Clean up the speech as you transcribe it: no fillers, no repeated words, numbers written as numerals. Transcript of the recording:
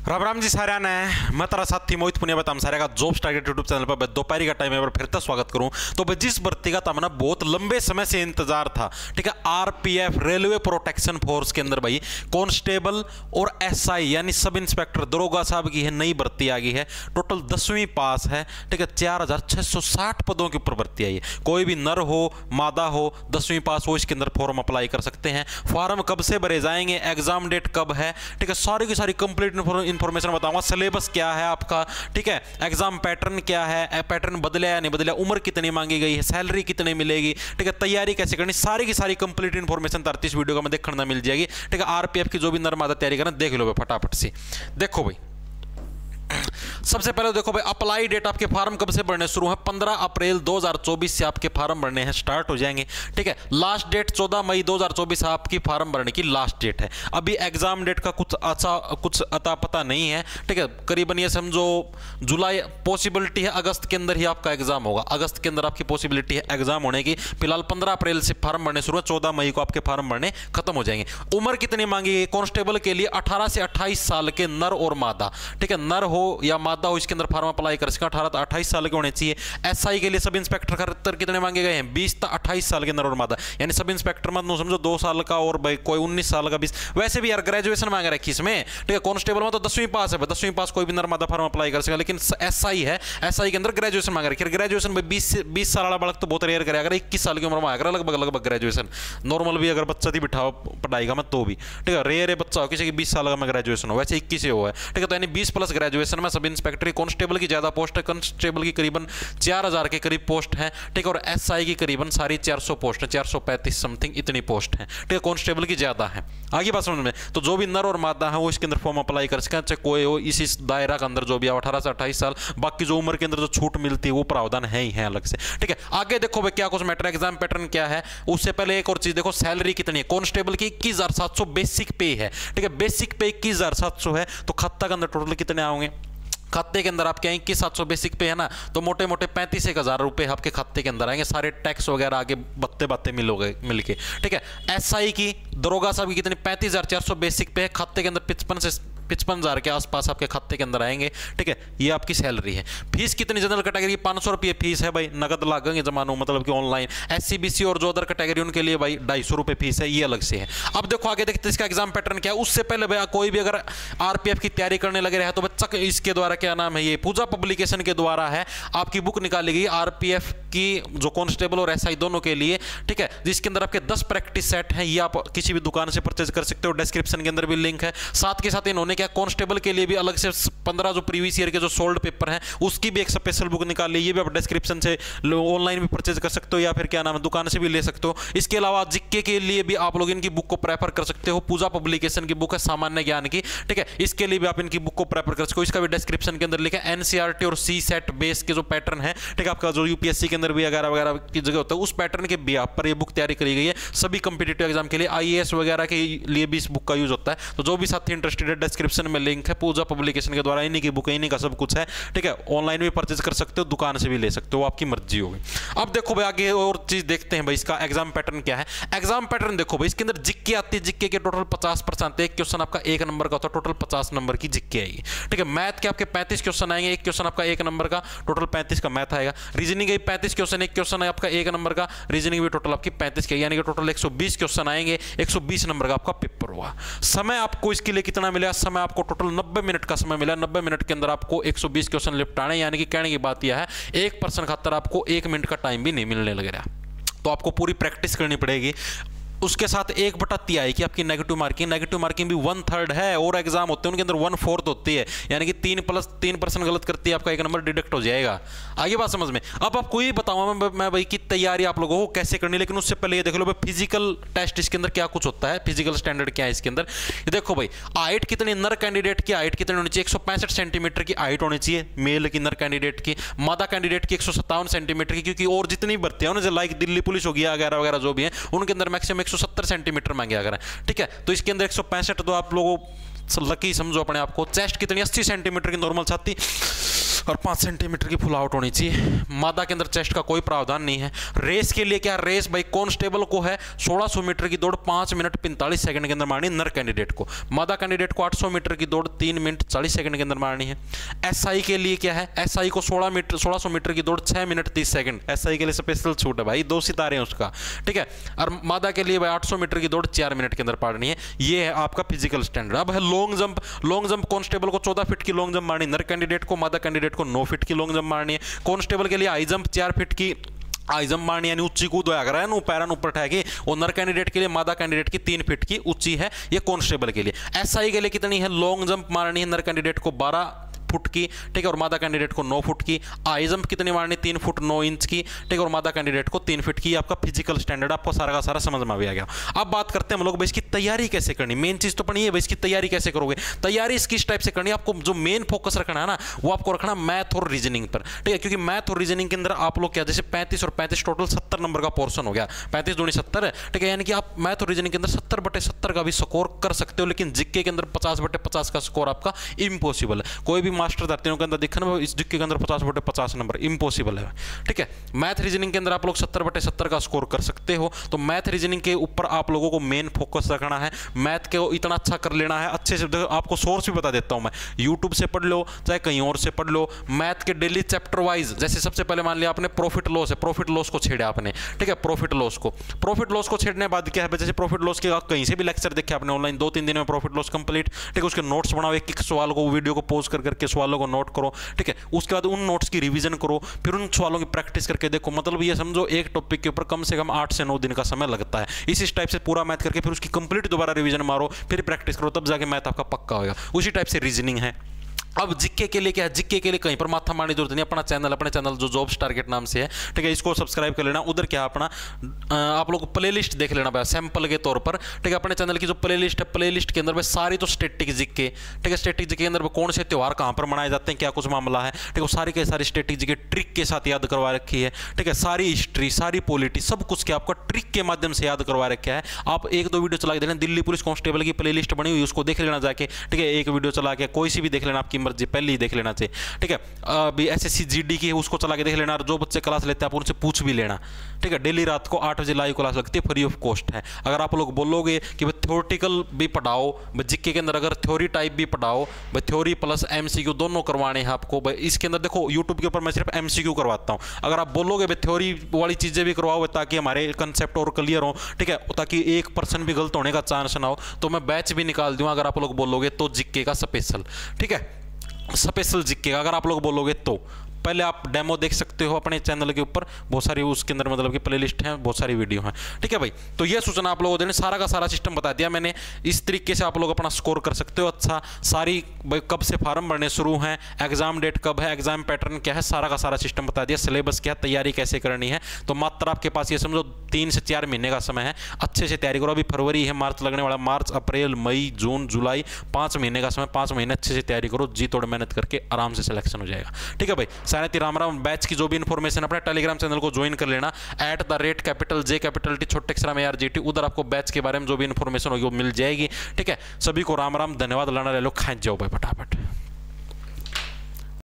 राम राम जी सारे ने मैं तारा साथी मोहित पुनिया बताम सारे का जॉब टारगेट यूट्यूब चैनल पर दोपहर का टाइम है फिर से स्वागत करूं। तो भाई जिस भर्ती का तमन्ना बहुत लंबे समय से इंतजार था, ठीक है, आरपीएफ रेलवे प्रोटेक्शन फोर्स के अंदर भाई कांस्टेबल और एसआई यानी सब इंस्पेक्टर दरोगा साहब की है नई भर्ती आ गई है। टोटल 10वीं पास है, ठीक है, 4660 पदों के ऊपर भर्ती आई है। कोई भी नर हो मादा हो 10वीं पास हो इसके अंदर फॉर्म अप्लाई कर सकते हैं। फॉर्म कब से भरे जाएंगे, एग्जाम डेट कब है, ठीक है, सारी की सारी कंप्लीट इंफॉर्मेशन बताऊंगा। सिलेबस क्या है आपका, ठीक है, एग्जाम पैटर्न क्या है, पैटर्न बदला या नहीं बदला, उम्र कितनी मांगी गई है, सैलरी कितनी मिलेगी, ठीक है, तैयारी कैसे करनी, सारी की सारी कंप्लीट इंफॉर्मेशन 33 वीडियो का मैं देखने मिल जाएगी। ठीक है, आरपीएफ की जो भी नरमादा तैयारी करना देख लो भाई फटाफट से। देखो भाई सबसे पहले देखो भाई अप्लाई डेट, आपके फार्म कब से भरने शुरू है, 15 अप्रैल 2024 से आपके फार्म भरने हैं स्टार्ट हो जाएंगे। ठीक है, लास्ट डेट 14 मई 2024 आपकी फार्म भरने की लास्ट डेट है। अभी एग्जाम डेट का कुछ अता पता नहीं है। ठीक है, करीबन ये समझो जुलाई पॉसिबिलिटी है, अगस्त के अंदर ही आपका एग्जाम होगा, अगस्त के अंदर आपकी पॉसिबिलिटी है एग्जाम होने की। फिलहाल 15 अप्रैल से फार्म भरने शुरू है, 14 मई को आपके फार्म भरने खत्म हो जाएंगे। उम्र कितनी मांगी गई कांस्टेबल के लिए, 18 से 28 साल के नर और मादा, ठीक है, नर हो या मादा हो इसके अंदर फार्म अप्लाई कर सके, 18 से 28 साल के होने चाहिए। एसआई के लिए सब इंस्पेक्टर खतर कितने मांगे गए हैं, 20 से 28 साल के नर और मादा, यानी सब इंस्पेक्टर मत नो समझो 2 साल का और भाई कोई 19 साल का 20। वैसे भी यार ग्रेजुएशन मांग रखी इसमें, ठीक है, कांस्टेबल में तो 10वीं पास है, 10वीं पास कोई भी नर मादा फार्म अप्लाई कर सकेगा, लेकिन एसआई है, एसआई के अंदर ग्रेजुएशन मांग रखी है। ग्रेजुएशन में 20 साल वाला बालक तो बहुत रेयर करेगा, अगर 21 साल की उम्र में आएगा लगभग ग्रेजुएशन। नॉर्मल भी अगर बच्चा थी बिठाओ पढ़ाएगा मैं तो भी, ठीक है, रेयर है बच्चा हो किसी की 20 साल का में ग्रेजुएशन हो, वैसे 21 से हुआ है। ठीक है, तो यानी 20 प्लस ग्रेजुएशन में सब इंस्पेक्टर। कांस्टेबल की ज्यादा पोस्ट है, कांस्टेबल की करीबन 4000 के करीब पोस्ट है, ठीक है, और एसआई की करीबन सारी 400 पोस्ट है, 435 समथिंग इतनी पोस्ट है। ठीक है, कांस्टेबल की ज्यादा है। आगे बात समझ में, तो जो भी नर और मादा है वो इसके अंदर फॉर्म अप्लाई कर सके, चाहे कोई हो इसी दायरा के अंदर जो भी 18 से 28 साल, बाकी जो उम्र के अंदर जो छूट मिलती है वो प्रावधान है ही है अलग से। ठीक है, आगे देखो भाई क्या कुछ मैटर, एग्जाम पैटर्न क्या है, उससे पहले एक और चीज देखो, सैलरी कितनी है। कांस्टेबल की 21,700 बेसिक पे है, ठीक है, बेसिक पे 21,700 है, तो खाता के अंदर टोटल कितने आओगे, खाते के अंदर आपके 21,700 बेसिक पे है ना, तो मोटे मोटे 35,000 रुपए आपके खाते के अंदर आएंगे, सारे टैक्स वगैरह आगे बत्ते मिलोगे मिलके। ठीक है, एसआई की दरोगा साहब की कितनी 35,400 बेसिक पे है, खाते के अंदर 55,000 के आसपास आपके खाते के अंदर आएंगे। ठीक है, ये आपकी सैलरी है। फीस कितनी, जनरल कैटेगरी 500 रुपये फीस है भाई, नगद लागेंगे जमानो मतलब कि ऑनलाइन। एससी बीसी और जो अदर कैटेगरी उनके लिए भाई 250 रुपये फीस है, ये अलग से है। अब देखो आगे देखते इसका एग्जाम पैटर्न क्या है। उससे पहले भाई कोई भी अगर आरपीएफ की तैयारी करने लगे रहे तो बच्चा इसके द्वारा क्या नाम है, ये पूजा पब्लिकेशन के द्वारा है आपकी बुक निकाली गई आरपीएफ की, जो कांस्टेबल और एसआई दोनों के लिए। ठीक है, जिसके अंदर आपके 10 प्रैक्टिस सेट है, ये आप किसी भी दुकान से परचेज कर सकते हो, डिस्क्रिप्शन के अंदर भी लिंक है। साथ के साथ इन्होंने क्या कांस्टेबल के लिए भी अलग से 15 जो प्रीवियस ईयर के जो सोल्ड पेपर हैं उसकी भी एक स्पेशल बुक निकाल ली, ये भी आप डिस्क्रिप्शन से ऑनलाइन भी परचेज कर सकते हो या फिर क्या नाम है दुकान से भी ले सकते हो। इसके अलावा जीके के लिए भी आप लोग इनकी बुक को प्रेफर कर सकते हो, पूजा पब्लिकेशन की बुक है सामान्य ज्ञान की। ठीक है, इसके लिए भी आप इनकी बुक को प्रेफर कर सकते हो, इसका भी डिस्क्रिप्शन के अंदर लिखा है। एनसीईआरटी और सी सेट बेस के जो पैटर्न है, ठीक है, आपका जो यूपीएससी के अंदर भी वगैरह की जगह होता है उस पैटर्न के भी आप पर ये बुक तैयारी करी गई है सभी कंपिटिटिव एग्जाम के लिए। आईएएस वगैरह के लिए भी इस बुक का यूज होता है, तो जो भी साथी इंटरेस्टेड है डिस्क्रिप्शन में लिंक है, पूजा पब्लिकेशन के द्वारा इन्हीं की बुक है, इन्हीं का सब कुछ है। ठीक है, ऑनलाइन भी परचेज कर सकते हो, दुकान से भी ले सकते हो, आपकी मर्जी होगी। अब देखो भाई आगे और चीज देखते हैं भाई, इसका एग्जाम पैटर्न क्या है। एग्जाम पैटर्न देखो भाई, इसके अंदर जिक्के आती है, जिक्के के टोटल 50%, एक क्वेश्चन आपका 1 नंबर का होता है, टोटल 50 नंबर की जिक्के आएगी। ठीक है, मैथ के आपके 35 क्वेश्चन आएंगे, एक क्वेश्चन आपका 1 नंबर का, टोटल 35 का मैथ आएगा। रीजनिंग के 35 क्वेश्चन, एक क्वेश्चन है आपका 1 नंबर का, रीजनिंग भी टोटल आपकी 35 के, यानी कि टोटल 120 क्वेश्चन आएंगे, 120 नंबर का आपका पेपर होगा। समय आपको इसके लिए कितना मिला, समय आपको टोटल 90 मिनट का समय मिला। 90 मिनट के अंदर आपको 120 क्वेश्चन निपटाने, यानी कि कहने की बात यह है 1% खातर आपको 1 मिनट का टाइम भी नहीं मिलने लग रहा, तो आपको पूरी प्रैक्टिस करनी पड़ेगी। उसके साथ 1/3 की आपकी नेगेटिव मार्किंग भी 1/3 है, और एग्जाम होते हैं उनके अंदर 1/4 होती है, यानी कि 3+3% गलत करती है आपका 1 नंबर डिडक्ट हो जाएगा। आगे बात समझ में। अब आपको ये बताऊंगा मैं भाई की तैयारी आप लोगों को कैसे करनी, लेकिन उससे पहले ये देख लो भाई फिजिकल टेस्ट इसके अंदर क्या कुछ होता है, फिजिकल स्टैंडर्ड क्या है इसके अंदर। ये देखो भाई हाइट कितनी, नर कैंडिडेट की हाइट कितनी होनी चाहिए, 165 सेंटीमीटर की हाइट होनी चाहिए मेल की नर कैंडिडेट की, मादा कैंडिडेट की 157 सेंटीमीटर की, क्योंकि और जितनी भर्ती है लाइक दिल्ली पुलिस हो गया वगैरह वगैरह जो भी है उनके अंदर मैक्सिमम 170 सेंटीमीटर मांगे अगर। ठीक है, तो इसके अंदर 165 तो आप लोगों लकी समझो अपने आपको। चेस्ट कितनी 80 सेंटीमीटर की नॉर्मल छाती, और 5 सेंटीमीटर की फुल आउट होनी चाहिए। मादा के अंदर चेस्ट का कोई प्रावधान नहीं है। रेस के लिए क्या रेस भाई कांस्टेबल को है 1600 मीटर की दौड़ 5 मिनट 45 सेकंड के अंदर मारनी नर कैंडिडेट को। मादा कैंडिडेट को 800 मीटर की दौड़ 3 मिनट 40 सेकंड के अंदर मारनी है। एसआई के लिए क्या है, एसआई को 1600 मीटर की दौड़ 6 मिनट 30 सेकंड। एसआई के लिए स्पेशल छूट है भाई, 2 सितारे हैं उसका, ठीक है। और मादा के लिए भाई 800 मीटर की दौड़ 4 मिनट के अंदर मारनी है। ये है आपका फिजिकल स्टैंडर्ड। अब है long jump. Long jump constable को 14 फीट की लॉन्ग जंप मारनी नर कैंडिडेट को, मादा कैंडिडेट को 9 फीट की लॉन्ग जंप मारनी है। कांस्टेबल के लिए हाई जंप 4 फीट की हाई जंप मारनी यानी ऊंची कूद होया करा है पैरन ऊपर उठाएगी। और नर कैंडिडेट के लिए मादा कैंडिडेट की 3 फीट की ऊंची है ये कांस्टेबल के लिए। एसआई के लिए कितनी है, लॉन्ग जंप मारनी है नर कैंडिडेट को 12 फुट की, ठीक है, और मादा कैंडिडेट को 9 फुट की। हाई जंप कितनी मारनी, 3 फुट 9 इंच की, ठीक है, और मादा कैंडिडेट को 3 फीट की। आपका फिजिकल स्टैंडर्ड आपको सारा का सारा समझ में आ गया। अब बात करते हैं हम लोग भाई इसकी तैयारी कैसे करनी। मेन चीज तो पढ़ी है भाई, इसकी तैयारी कैसे करोगे। तैयारी किस टाइप से करनी है, आपको जो मेन फोकस रखना है ना वो आपको रखना मैथ और रीजनिंग पर, ठीक है, क्योंकि मैथ और रीजनिंग के अंदर आप लोग क्या जैसे 35 और 35 टोटल 70 नंबर का पोर्शन हो गया, 35 दूनी 70 है, ठीक है, यानी कि आप मैथ और रीजनिंग के अंदर 70/70 का भी स्कोर कर सकते हो। लेकिन जिक्के के अंदर 50/50 का स्कोर आपका इम्पॉसिबल है। कोई भी मास्टर धरतियों के अंदर देखना इस जिक्के के अंदर 50/50 नंबर इम्पॉसिबल है, ठीक है। मैथ रीजनिंग के अंदर आप लोग 70/70 का स्कोर कर सकते हो। तो मैथ रीजनिंग के ऊपर आप लोगों को मेन फोकस रखना है। मैथ के इतना अच्छा कर लेना है अच्छे से। आपको सोर्स भी बता देता हूं मैं, यूट्यूब से पढ़ लो चाहे कहीं और से पढ़ लो। मैथ के डेली चैप्टर वाइज, जैसे सबसे पहले मान लिया आपने प्रॉफिट लॉस है, प्रॉफिट लॉस को छेड़ा आपने, ठीक है, प्रॉफिट लॉस को छेड़ने बाद क्या है, जैसे प्रॉफिट लॉस के कहीं से भी लेक्चर देखे आपने ऑनलाइन 2-3 दिन में प्रॉफिट लॉस कंप्लीट, ठीक है, उसके नोट्स बनाओ, एक सवाल को वीडियो को पॉज करके सवालों को नोट करो, ठीक है, उसके बाद उन नोट्स की रिवीजन करो, फिर उन सवालों की प्रैक्टिस करके देखो। मतलब ये समझो एक टॉपिक के ऊपर कम से कम 8 से 9 दिन का समय लगता है। इस टाइप से पूरा मैथ करके फिर उसकी कंप्लीट दोबारा रिवीजन मारो, फिर प्रैक्टिस करो, तब जाके मैथ आपका पक्का होगा। उसी टाइप से रीजनिंग है। अब जिक्के के लिए क्या है, जिक्के के लिए कहीं पर माथा मारने की जरूरत नहीं। अपने चैनल जो जॉब्स टारगेट नाम से है, ठीक है, इसको सब्सक्राइब कर लेना। उधर क्या अपना आप लोग प्लेलिस्ट देख लेना भाई सैंपल के तौर पर, ठीक है। अपने चैनल की जो प्लेलिस्ट है, प्लेलिस्ट के अंदर भाई सारी तो स्टैटिक जिक्के, ठीक है, स्टैटिक जिक्के के अंदर कौन से त्यौहार कहाँ पर मनाए जाते हैं, क्या कुछ मामला है, ठीक है, वो सारी के सारी स्टैटिक जिक्के ट्रिक के साथ याद करवा रखी है, ठीक है। सारी हिस्ट्री सारी पॉलिटी सब कुछ क्या आपका ट्रिक के माध्यम से याद करवा रखा है। आप 1-2 वीडियो चला के देना, दिल्ली पुलिस कांस्टेबल की प्लेलिस्ट बनी हुई उसको देख लेना जाके, ठीक है। एक वीडियो चला के कोई सी भी देख लेना, आपकी मर्जी, पहले ही देख लेना चाहिए, ठीक है। अभी एसएससी जीडी की है उसको चला के देख लेना, और जो बच्चे क्लास लेते हैं आप उनसे पूछ भी लेना, ठीक है। डेली रात को 8 बजे लाइव क्लास लगती है, फ्री ऑफ कॉस्ट है। अगर आप लोग बोलोगे कि भाई थ्योरेटिकल भी पढ़ाओ, भाई जिक्के के अंदर अगर थ्योरी टाइप भी पढ़ाओ, भाई थ्योरी प्लस एमसीक्यू दोनों करवाने हैं आपको, भाई इसके अंदर देखो यूट्यूब के ऊपर मैं सिर्फ एमसीक्यू करवाता हूं। अगर आप बोलोगे भाई थ्योरी वाली चीजें भी करवाओ ताकि हमारे कंसेप्ट और क्लियर हो, ठीक है, ताकि 1% भी गलत होने का चांस ना हो, तो मैं बैच भी निकाल दूंगा। अगर आप लोग बोलोगे तो जिक्के का स्पेशल, ठीक है, स्पेशल जिक्के का अगर आप लोग बोलोगे तो पहले आप डेमो देख सकते हो अपने चैनल के ऊपर, बहुत सारी उसके अंदर मतलब कि प्लेलिस्ट है, बहुत सारी वीडियो हैं, ठीक है भाई। तो ये सूचना आप लोगों ने सारा का सारा सिस्टम बता दिया मैंने। इस तरीके से आप लोग अपना स्कोर कर सकते हो अच्छा। सारी कब से फार्म भरने शुरू हैं, एग्जाम डेट कब है, एग्जाम पैटर्न क्या है, सारा का सारा सिस्टम बता दिया। सिलेबस क्या, तैयारी कैसे करनी है। तो मात्र आपके पास ये समझो 3 से 4 महीने का समय है, अच्छे से तैयारी करो। अभी फरवरी है, मार्च लगने वाला, मार्च अप्रैल मई जून जुलाई 5 महीने का समय, 5 महीने अच्छे से तैयारी करो, जी तोड़ मेहनत करके आराम से सिलेक्शन हो जाएगा, ठीक है भाई। सायती राम बैच की जो भी इंफॉर्मेशन अपने टेलीग्राम चैनल को ज्वाइन कर लेना, @JT छोटे अक्षर में RGT, उधर आपको बैच के बारे में जो भी इंफॉर्मेशन होगी वो मिल जाएगी, ठीक है। सभी को राम राम, धन्यवाद। लाना ले लो, खाए जाओ भाई फटाफट।